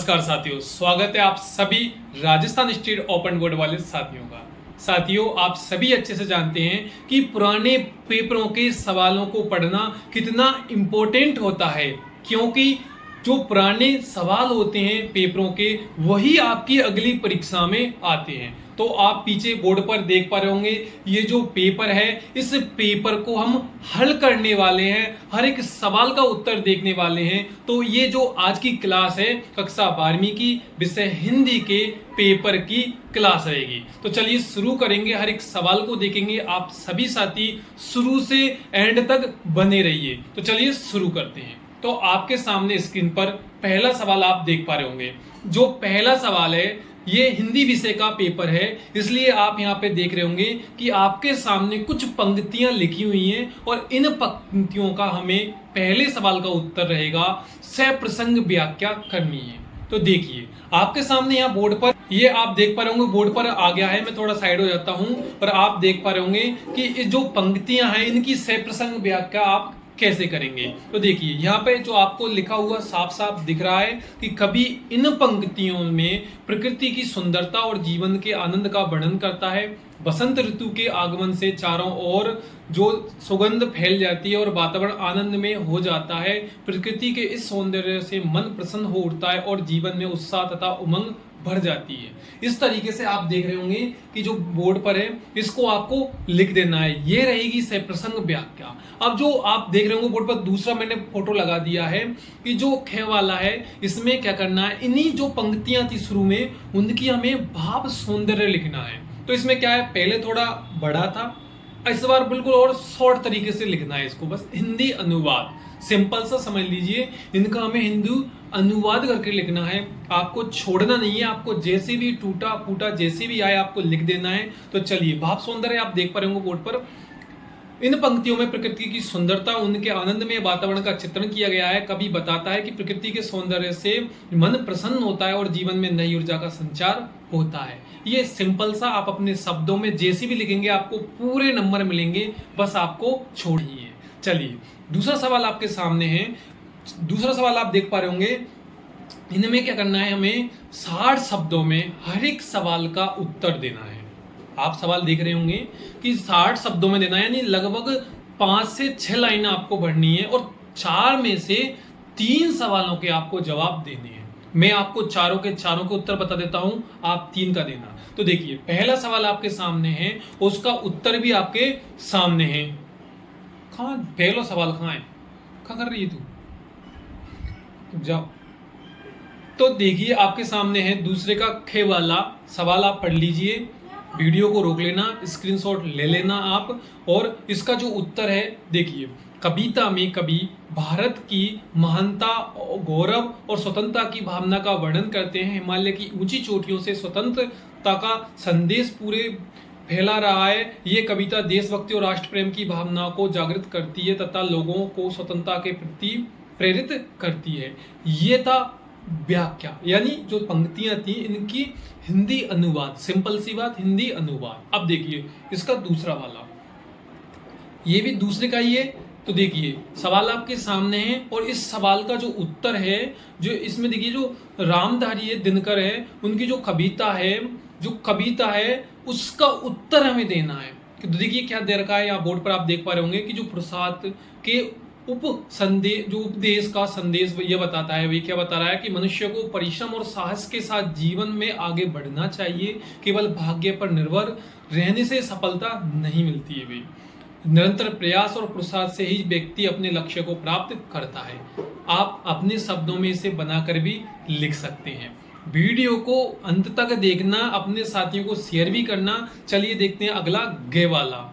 नमस्कार साथियों, स्वागत है आप सभी राजस्थान स्टेट ओपन बोर्ड वाले साथियों का। साथियों, आप सभी अच्छे से जानते हैं कि पुराने पेपरों के सवालों को पढ़ना कितना इम्पोर्टेंट होता है, क्योंकि जो पुराने सवाल होते हैं पेपरों के वही आपकी अगली परीक्षा में आते हैं। तो आप पीछे बोर्ड पर देख पा रहे होंगे, ये जो पेपर है इस पेपर को हम हल करने वाले हैं, हर एक सवाल का उत्तर देखने वाले हैं। तो ये जो आज की क्लास है कक्षा 12वीं की विषय हिंदी के पेपर की क्लास रहेगी। तो चलिए शुरू करेंगे, हर एक सवाल को देखेंगे। आप सभी साथी शुरू से एंड तक बने रहिए। तो चलिए शुरू करते हैं। तो आपके सामने स्क्रीन पर पहला सवाल आप देख पा रहे होंगे। जो पहला सवाल है ये हिंदी विषय का पेपर है, इसलिए आप यहाँ पे देख रहे होंगे कि आपके सामने कुछ पंक्तियां लिखी हुई हैं और इन पंक्तियों का हमें पहले सवाल का उत्तर रहेगा सप्रसंग व्याख्या करनी है। तो देखिए आपके सामने यहाँ बोर्ड पर ये आप देख पा रहे होंगे, बोर्ड पर आ गया है। मैं थोड़ा साइड हो जाता हूँ और आप देख पा रहे होंगे कि ये जो पंक्तियां हैं इनकी सप्रसंग व्याख्या आप कैसे करेंगे। तो देखिए यहाँ पे जो आपको लिखा हुआ साफ साफ दिख रहा है कि कभी इन पंक्तियों में प्रकृति की सुंदरता और जीवन के आनंद का वर्णन करता है। बसंत ऋतु के आगमन से चारों ओर जो सुगंध फैल जाती है और वातावरण आनंद में हो जाता है। प्रकृति के इस सौंदर्य से मन प्रसन्न हो उठता है और जीवन में उत्साह तथा उमंग भर जाती है। इस तरीके से आप देख रहे होंगे कि जो बोर्ड पर है इसको आपको लिख देना है। ये रहेगी सप्रसंग व्याख्या। अब जो आप देख रहे होंगे बोर्ड पर दूसरा मैंने फोटो लगा दिया है कि जो ख वाला है इसमें क्या करना है, इन्हीं जो पंक्तियां थी शुरू में उनकी हमें भाव सौंदर्य लिखना है। तो इसमें क्या है, पहले थोड़ा बड़ा था, इस बार बिल्कुल और शॉर्ट तरीके से लिखना है इसको। बस हिंदी अनुवाद सिंपल सा समझ लीजिए, इनका हमें हिंदी अनुवाद करके लिखना है। आपको छोड़ना नहीं है, आपको जैसे भी टूटा फूटा जैसे भी आए आपको लिख देना है। तो चलिए, भाव सौंदर्य आप देख पा रहे होंगे बोर्ड पर। इन पंक्तियों में प्रकृति की सुंदरता, उनके आनंद में वातावरण का चित्रण किया गया है। कवि बताता है कि प्रकृति के सौंदर्य से मन प्रसन्न होता है और जीवन में नई ऊर्जा का संचार होता है। ये सिंपल सा आप अपने शब्दों में जैसे भी लिखेंगे आपको पूरे नंबर मिलेंगे, बस आपको छोड़िए। चलिए दूसरा सवाल आपके सामने है। दूसरा सवाल आप देख पा रहे होंगे, इनमें क्या करना है, हमें 60 शब्दों में हर एक सवाल का उत्तर देना है। आप सवाल देख रहे होंगे कि 60 शब्दों में देना है, यानी लगभग 5 से 6 लाइन आपको भरनी है और 4 में से 3 सवालों के आपको जवाब देने हैं। मैं आपको चारों के उत्तर बता देता हूं, आप 3 का देना। तो देखिए पहला सवाल आपके सामने है, उसका उत्तर भी आपके सामने है। कहाँ पहला सवाल कहाँ है, कहाँ कर रही है तू, जाओ। तो देखिए आपके सामने है दूसरे का ख वाला सवाल, आप पढ़ लीजिए, वीडियो को रोक लेना, स्क्रीनशॉट ले लेना आप। और इसका जो उत्तर है देखिए, कविता में कवि भारत की महानता, गौरव और स्वतंत्रता की भावना का वर्णन करते हैं। हिमालय की ऊंची चोटियों से स्वतंत्रता का संदेश पूरे फैला रहा है। ये कविता देशभक्ति और राष्ट्र प्रेम की भावना को जागृत करती है तथा लोगों को स्वतंत्रता के प्रति प्रेरित करती है। ये था व्याख्या, यानी जो पंक्तियां थी इनकी हिंदी अनुवाद। सिंपल सी बात, हिंदी अनुवाद। अब देखिए इसका दूसरा वाला, ये भी दूसरे का ही है। तो देखिए सवाल आपके सामने है और इस सवाल का जो उत्तर है, जो इसमें देखिए जो रामधारी दिनकर है उनकी जो कविता है उसका उत्तर हमें देना है। तो देखिए क्या दे रखा है यहाँ बोर्ड पर, आप देख पा रहे होंगे कि जो प्रसाद के उपदेश का संदेश ये बताता है। वही क्या बता रहा है कि मनुष्य को परिश्रम और साहस के साथ जीवन में आगे बढ़ना चाहिए। केवल भाग्य पर निर्भर रहने से सफलता नहीं मिलती है। भी निरंतर प्रयास और पुरुषार्थ से ही व्यक्ति अपने लक्ष्य को प्राप्त करता है। आप अपने शब्दों में इसे बनाकर भी लिख सकते हैं। वीडियो को अंत तक देखना, अपने साथियों को शेयर भी करना। चलिए देखते हैं अगला गे वाला।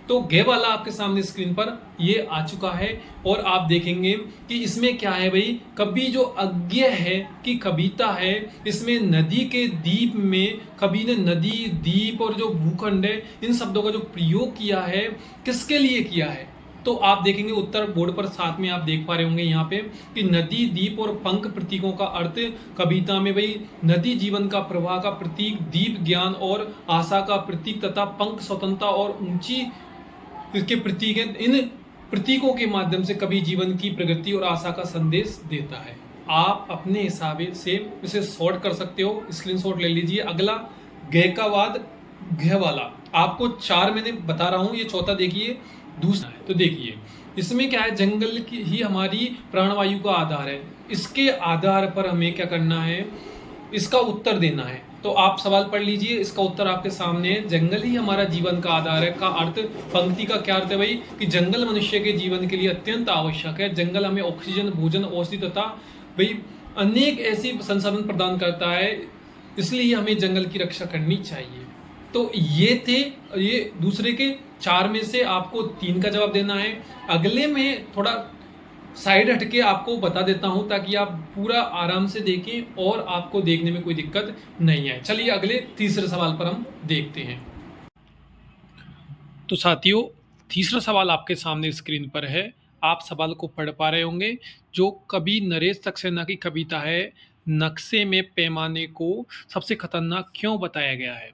तो गे वाला आपके सामने स्क्रीन पर ये आ चुका है और आप देखेंगे कि इसमें क्या है भाई, कवि जो अज्ञेय है कि कविता है, इसमें नदी के द्वीप में कवि ने नदी, द्वीप और जो भूखंड है इन शब्दों का जो प्रयोग किया है, किसके लिए किया है। तो आप देखेंगे उत्तर बोर्ड पर साथ में आप देख पा रहे होंगे यहाँ पे कि नदी, द्वीप और पंख प्रतीकों का अर्थ कविता में भाई नदी जीवन का प्रवाह का प्रतीक, द्वीप ज्ञान और आशा का प्रतीक तथा पंख स्वतंत्रता और ऊंची इसके प्रतीक है। इन प्रतीकों के माध्यम से कवि जीवन की प्रगति और आशा का संदेश देता है। आप अपने हिसाब से इसे सॉर्ट कर सकते हो। स्क्रीनशॉट ले लीजिए। अगला ग का बाद घ वाला, आपको 4 मैंने बता रहा हूँ, ये चौथा देखिए दूसरा है। तो देखिए इसमें क्या है, जंगल की ही हमारी प्राणवायु का आधार है। इसके आधार पर हमें क्या करना है, इसका उत्तर देना है। तो आप सवाल पढ़ लीजिए, इसका उत्तर आपके सामने है। जंगल ही हमारा जीवन का आधार है का अर्थ, पंक्ति का क्या अर्थ है भाई, कि जंगल मनुष्य के जीवन के लिए अत्यंत आवश्यक है। जंगल हमें ऑक्सीजन, भोजन, औषधि तथा भाई अनेक ऐसी संसाधन प्रदान करता है, इसलिए हमें जंगल की रक्षा करनी चाहिए। तो ये थे, ये दूसरे के 4 में से आपको 3 का जवाब देना है। अगले में थोड़ा साइड हटके आपको बता देता हूं ताकि आप पूरा आराम से देखें और आपको देखने में कोई दिक्कत नहीं आए। चलिए अगले तीसरे सवाल पर हम देखते हैं। तो साथियों, तीसरा सवाल आपके सामने स्क्रीन पर है। आप सवाल को पढ़ पा रहे होंगे। जो कवि नरेश सक्सेना की कविता है, नक्शे में पैमाने को सबसे खतरनाक क्यों बताया गया है।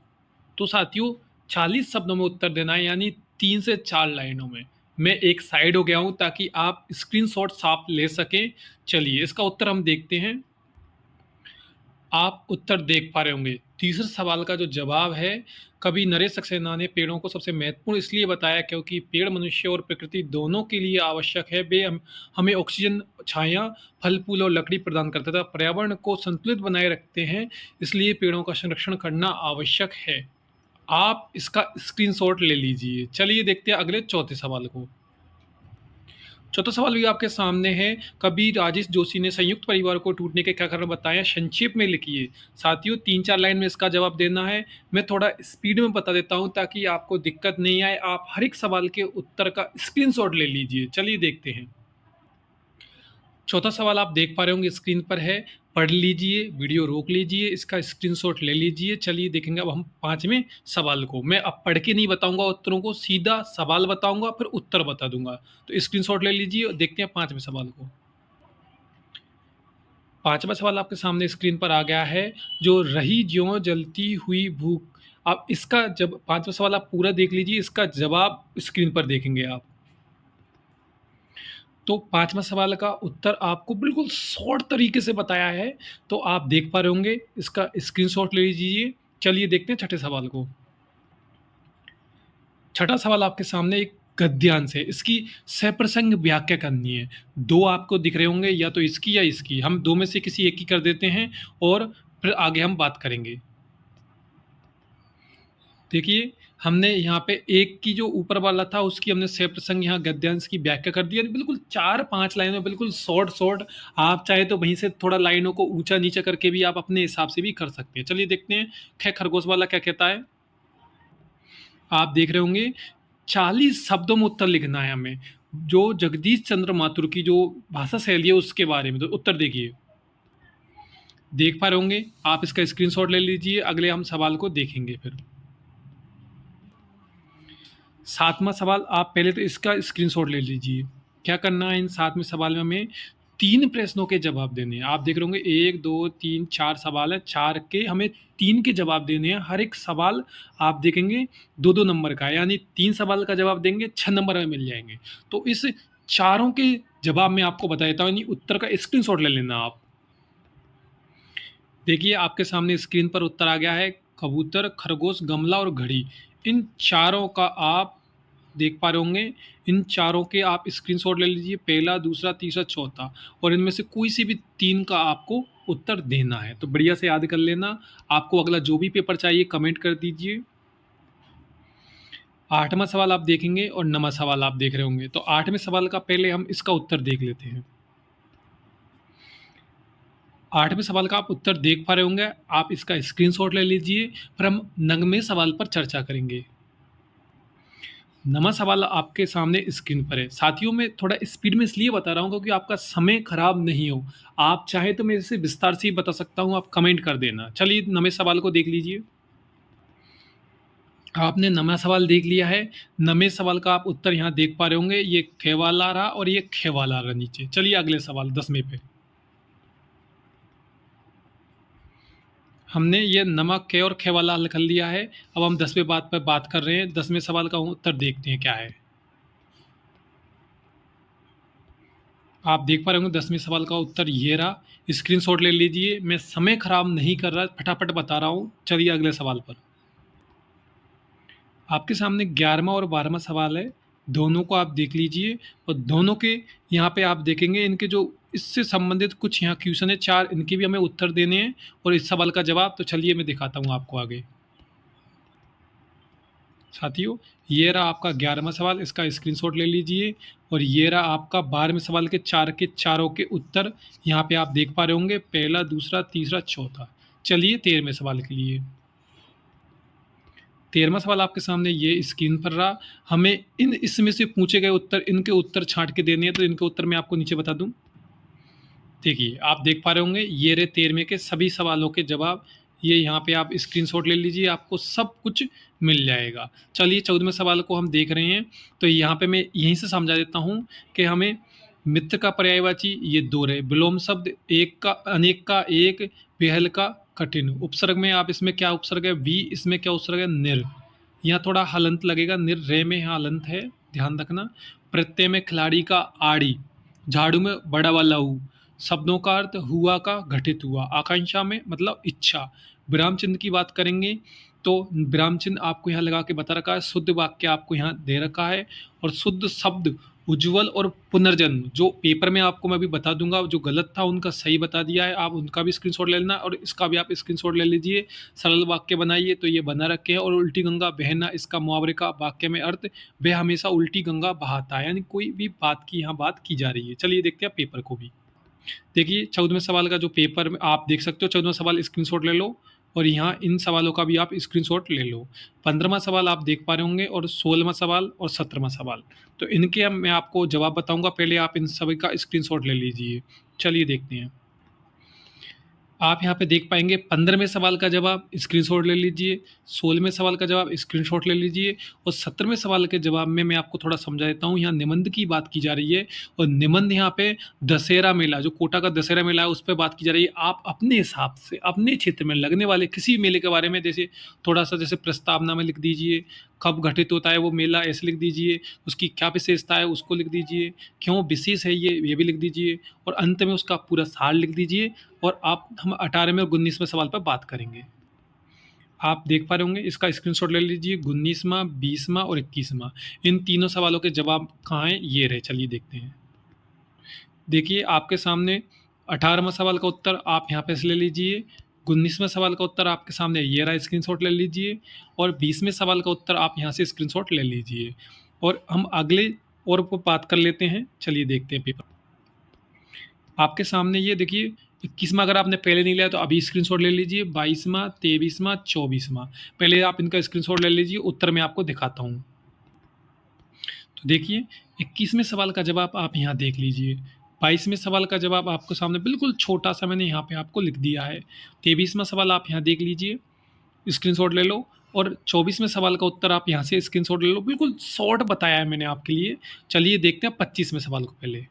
तो साथियों 40 शब्दों में उत्तर देना है, यानी 3 से 4 लाइनों में। मैं एक साइड हो गया हूं ताकि आप स्क्रीनशॉट साफ ले सकें। चलिए इसका उत्तर हम देखते हैं। आप उत्तर देख पा रहे होंगे। तीसरे सवाल का जो जवाब है, कवि नरेश सक्सेना ने पेड़ों को सबसे महत्वपूर्ण इसलिए बताया क्योंकि पेड़ मनुष्य और प्रकृति दोनों के लिए आवश्यक है। वे हमें ऑक्सीजन, छाया, फल फूल और लकड़ी प्रदान करते हैं, पर्यावरण को संतुलित बनाए रखते हैं, इसलिए पेड़ों का संरक्षण करना आवश्यक है। आप इसका स्क्रीनशॉट ले लीजिए। चलिए देखते हैं अगले चौथे सवाल को। चौथा सवाल भी आपके सामने है। कवि राजेश जोशी ने संयुक्त परिवार को टूटने के क्या कारण बताया, संक्षेप में लिखिए। साथियों 3-4 लाइन में इसका जवाब देना है। मैं थोड़ा स्पीड में बता देता हूं ताकि आपको दिक्कत नहीं आए। आप हर एक सवाल के उत्तर का स्क्रीनशॉट ले लीजिए। चलिए देखते हैं। चौथा सवाल आप देख पा रहे होंगे स्क्रीन पर है, पढ़ लीजिए, वीडियो रोक लीजिए, इसका स्क्रीनशॉट ले लीजिए। चलिए देखेंगे अब हम 5वें सवाल को। मैं अब पढ़ के नहीं बताऊंगा उत्तरों को, सीधा सवाल बताऊंगा फिर उत्तर बता दूंगा। तो स्क्रीनशॉट ले लीजिए और देखते हैं 5वें सवाल को। 5वां सवाल आपके सामने स्क्रीन पर आ गया है। जो रही ज्यों जलती हुई भूख। अब इसका जब 5वां सवाल आप पूरा देख लीजिए, इसका जवाब स्क्रीन पर देखेंगे आप। तो 5वां सवाल का उत्तर आपको बिल्कुल शॉर्ट तरीके से बताया है, तो आप देख पा रहे होंगे। इसका स्क्रीनशॉट ले लीजिए। चलिए देखते हैं छठे सवाल को। छठा सवाल आपके सामने एक गद्यांश है, इसकी सप्रसंग व्याख्या करनी है। 2 आपको दिख रहे होंगे, या तो इसकी या इसकी। हम 2 में से किसी एक की कर देते हैं और फिर आगे हम बात करेंगे। देखिए हमने यहाँ पे एक की जो ऊपर वाला था उसकी हमने सह प्रसंग यहाँ गद्यांश की व्याख्या कर दी है। बिल्कुल 4-5 लाइनों, बिल्कुल शॉर्ट शॉर्ट। आप चाहे तो वहीं से थोड़ा लाइनों को ऊंचा नीचा करके भी आप अपने हिसाब से भी कर सकते हैं। चलिए देखते हैं ख खरगोश वाला क्या कहता है। आप देख रहे होंगे 40 शब्दों में उत्तर लिखना है हमें। जो जगदीश चंद्र माथुर की जो भाषा शैली है उसके बारे में। तो उत्तर देखिए, देख पा रहे होंगे आप। इसका स्क्रीनशॉट ले लीजिए, अगले हम सवाल को देखेंगे फिर। 7वां सवाल आप पहले तो इसका स्क्रीनशॉट ले लीजिए। क्या करना है, इन 7वें सवाल में हमें 3 प्रश्नों के जवाब देने हैं। आप देख रहे होंगे 1, 2, 3, 4 सवाल है। 4 के हमें 3 के जवाब देने हैं। हर एक सवाल आप देखेंगे 2-2 नंबर का है, यानी 3 सवाल का जवाब देंगे 6 नंबर में मिल जाएंगे। तो इस चारों के जवाब मैं आपको बता देता हूँ, यानी उत्तर का स्क्रीनशॉट ले लेना आप। देखिए आपके सामने स्क्रीन पर उत्तर आ गया है। कबूतर, खरगोश, गमला और घड़ी, इन चारों का आप देख पा रहे होंगे। इन चारों के आप स्क्रीनशॉट ले लीजिए, पहला, दूसरा, तीसरा, चौथा, और इनमें से कोई सी भी 3 का आपको उत्तर देना है। तो बढ़िया से याद कर लेना। आपको अगला जो भी पेपर चाहिए कमेंट कर दीजिए। 8वां सवाल आप देखेंगे और 9वां सवाल आप देख रहे होंगे। तो 8वें सवाल का पहले हम इसका उत्तर देख लेते हैं। 8वें सवाल का आप उत्तर देख पा रहे होंगे। आप इसका स्क्रीनशॉट ले लीजिए, फिर हम 9वें सवाल पर चर्चा करेंगे। 9वां सवाल आपके सामने स्क्रीन पर है। साथियों मैं थोड़ा स्पीड में इसलिए बता रहा हूँ क्योंकि आपका समय खराब नहीं हो। आप चाहे तो मैं इसे विस्तार से ही बता सकता हूँ, आप कमेंट कर देना। चलिए 9वें सवाल को देख लीजिए। आपने 9वां सवाल देख लिया है। 9वें सवाल का आप उत्तर यहाँ देख पा रहे होंगे। ये खे वाला रहा और ये खे वाला रहा नीचे। चलिए अगले सवाल 10वें पे। हमने ये नमक खे और खे वाला हल कर लिया है। अब हम 10वें बात पर बात कर रहे हैं। 10वें सवाल का उत्तर देखते हैं क्या है। आप देख पा रहे होंगे 10वें सवाल का उत्तर ये रहा। स्क्रीनशॉट ले लीजिए। मैं समय खराब नहीं कर रहा, फटाफट बता रहा हूँ। चलिए अगले सवाल पर। आपके सामने 11वां और 12वां सवाल है, दोनों को आप देख लीजिए और दोनों के यहाँ पे आप देखेंगे इनके जो इससे संबंधित कुछ यहाँ क्वेश्चन है 4, इनके भी हमें उत्तर देने हैं और इस सवाल का जवाब। तो चलिए मैं दिखाता हूँ आपको आगे। साथियों, ये रहा आपका 11वां सवाल, इसका स्क्रीनशॉट ले लीजिए और ये रहा आपका 12वें सवाल के चारों के उत्तर। यहाँ पे आप देख पा रहे होंगे, पहला, दूसरा, तीसरा, चौथा। चलिए 13वें सवाल के लिए। 13वां सवाल आपके सामने ये स्क्रीन पर रहा। हमें इसमें से पूछे गए उत्तर, इनके उत्तर छांट के देने हैं। तो इनके उत्तर मैं आपको नीचे बता दूं। देखिए आप देख पा रहे होंगे, ये रहे 13वें के सभी सवालों के जवाब। ये यहाँ पे आप स्क्रीनशॉट ले लीजिए, आपको सब कुछ मिल जाएगा। चलिए 14वें सवाल को हम देख रहे हैं। तो यहाँ पे मैं यहीं से समझा देता हूँ कि हमें मित्र का पर्यायवाची ये 2 रहे, विलोम शब्द एक का, अनेक का एक, बेहल का कठिन। उपसर्ग में आप इसमें क्या उपसर्ग है, वी, इसमें क्या उपसर्ग है, निर। यहाँ थोड़ा हलंत लगेगा, निर रे में यहाँ हलंत है, ध्यान रखना। प्रत्यय में खिलाड़ी का आड़ी, झाड़ू में बड़ा वाला ऊ, शब्दों का अर्थ हुआ का घटित हुआ, आकांक्षा में मतलब इच्छा। विराम चिन्ह की बात करेंगे तो विराम चिन्ह आपको यहाँ लगा के बता रखा है, शुद्ध वाक्य आपको यहाँ दे रखा है और शुद्ध शब्द उज्ज्वल और पुनर्जन्म जो पेपर में आपको मैं भी बता दूंगा, जो गलत था उनका सही बता दिया है। आप उनका भी स्क्रीनशॉट ले लेना और इसका भी आप स्क्रीनशॉट ले लीजिए। सरल वाक्य बनाइए तो ये बना रखे हैं। और उल्टी गंगा बहना, इसका मुहावरे का वाक्य में अर्थ, वह हमेशा उल्टी गंगा बहाता है, यानी कोई भी बात की यहाँ बात की जा रही है। चलिए देखते हैं पेपर को भी। देखिए 14वें सवाल का जो पेपर में आप देख सकते हो, 14वां सवाल स्क्रीनशॉट ले लो और यहाँ इन सवालों का भी आप स्क्रीनशॉट ले लो। 15वां सवाल आप देख पा रहे होंगे और 16वां सवाल और 17वां सवाल। तो इनके मैं आपको जवाब बताऊंगा, पहले आप इन सभी का स्क्रीनशॉट ले लीजिए। चलिए देखते हैं। आप यहाँ पे देख पाएंगे 15वें सवाल का जवाब स्क्रीनशॉट ले लीजिए, 16वें सवाल का जवाब स्क्रीनशॉट ले लीजिए और 17वें सवाल के जवाब में मैं आपको थोड़ा समझा देता हूँ। यहाँ निबंध की बात की जा रही है और निबंध यहाँ पे दशहरा मेला, जो कोटा का दशहरा मेला है उस पर बात की जा रही है। आप अपने हिसाब से अपने क्षेत्र में लगने वाले किसी मेले के बारे में जैसे थोड़ा सा जैसे प्रस्तावना में लिख दीजिए, कब घटित होता है वो मेला ऐसे लिख दीजिए, उसकी क्या विशेषता है उसको लिख दीजिए, क्यों विशेष है ये भी लिख दीजिए और अंत में उसका पूरा सार लिख दीजिए। और हम 18वें और 19वें सवाल पर बात करेंगे। आप देख पा रहे होंगे, इसका स्क्रीनशॉट ले लीजिए। 19वां, 20वां और 21वां, इन तीनों सवालों के जवाब कहाँ हैं ये रहे। चलिए देखते हैं। देखिए आपके सामने 18वां सवाल का उत्तर आप यहाँ पे से ले लीजिए, 19वें सवाल का उत्तर आपके सामने ये रहा, स्क्रीनशॉट ले लीजिए और 20वें सवाल का उत्तर आप यहाँ से स्क्रीनशॉट ले लीजिए। और हम अगले और पर बात कर लेते हैं। चलिए देखते हैं पेपर। आपके सामने ये देखिए 21वां अगर आपने पहले नहीं लिया तो अभी स्क्रीनशॉट ले लीजिए। 22वां, 23वां, 24वां, पहले आप इनका स्क्रीनशॉट ले लीजिए, उत्तर मैं आपको दिखाता हूँ। तो देखिए 21वें सवाल का जवाब आप यहाँ देख लीजिए। 22वें सवाल का जवाब आपको सामने बिल्कुल छोटा सा मैंने यहाँ पे आपको लिख दिया है। 23वां सवाल आप यहाँ देख लीजिए, स्क्रीनशॉट ले लो और 24वें सवाल का उत्तर आप यहाँ से स्क्रीनशॉट ले लो। बिल्कुल शॉर्ट बताया है मैंने आपके लिए। चलिए देखते हैं 25वें सवाल को। पहले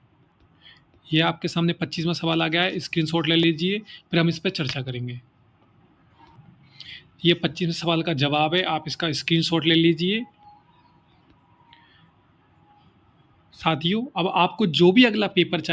ये आपके सामने 25वां सवाल आ गया है, स्क्रीनशॉट ले लीजिए, फिर हम इस पर चर्चा करेंगे। ये 25वें सवाल का जवाब है, आप इसका स्क्रीनशॉट ले लीजिए। साथियों अब आपको जो भी अगला पेपर